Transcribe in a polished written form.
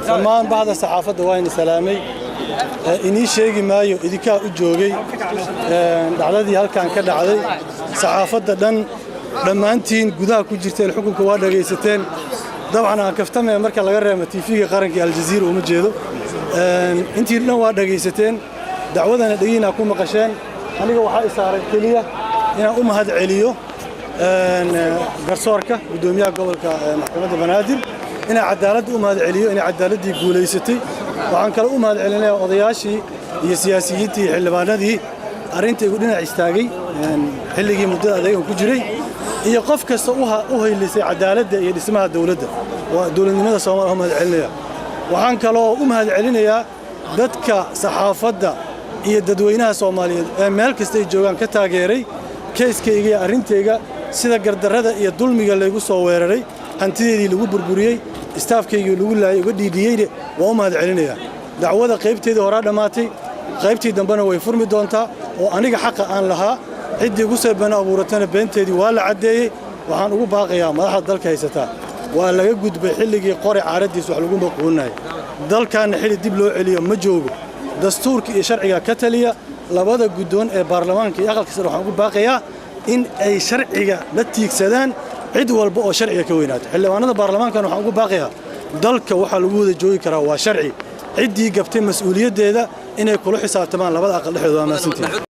dhammaan bacda saxaafadda waa in salaamay inii sheegi maayo idinkaa u joogay dhacdadii halkan ka dhacday saxaafadda dhammaantiin gudaha ku jirteen xukunka waa dhagaysateen dabcan aan kaftamay marka laga reebo TV-ga qaranka Al Jazeera uma jeedo intii dhan waa dhagaysateen dacwadana dhagiina ku maqasheen aniga waxa isaaray kaliya inaan u mahad celiyo garsoorka gudoomiyaha gobolka maxkamadda Banaadir ina cadaalad u mahad celiyo ina cadaaladii guuleysatay waxaan kale u mahad celinayaa odayaashii iyo siyaasiyiintii xildhibaanadii arrintii ugu dhinac istaagay xilligii muddada adeeg ku jiray iyo qof kasta u haylisay cadaaladda iyo dhismaha dawladda waa dawladnimada Soomaaliya mahad celinaya waxaan kale u mahad celinayaa dadka saxaafadda iyo dadweynaha Soomaaliyeed ee meel kasta ay joogaan ka taageeray kayskayga iyo arrintayga sida gardarrada iyo dulmiga lagu soo weeraray hantideedii lagu burburiyay istaafkayga lagu laayay uga dhiidiyay waa u mahad celinayaa dacwada qaybteedii hore dhamaatay qaybtii dambena way furmi doontaa oo aniga xaq aan lahaa cidii ugu soo bana abuuratana beenteedii waa la cadeeyay waxaan ugu baaqayaa madaxda dalka haysata waa laga gudbay xilligii qori caaradiis wax lagu maqoonay dalkan xilli dib loo celiyo ma joogo dastuurka iyo sharciga ka taliya labada gudoon ee baarlamaanka iyo aqalka sare waxaan ugu baaqayaa in ay sharciga la tiigsadaan cid walba oo sharciga ka weynaato xildhibaanada baarlamaanka waxaan ugu baaqayaa dalka waxa lagu wada joogi karaa waa sharci ciddii gabtay mas'uuliyaddeeda inay kula xisaabtamaan labada aqal dhexdooda maasantii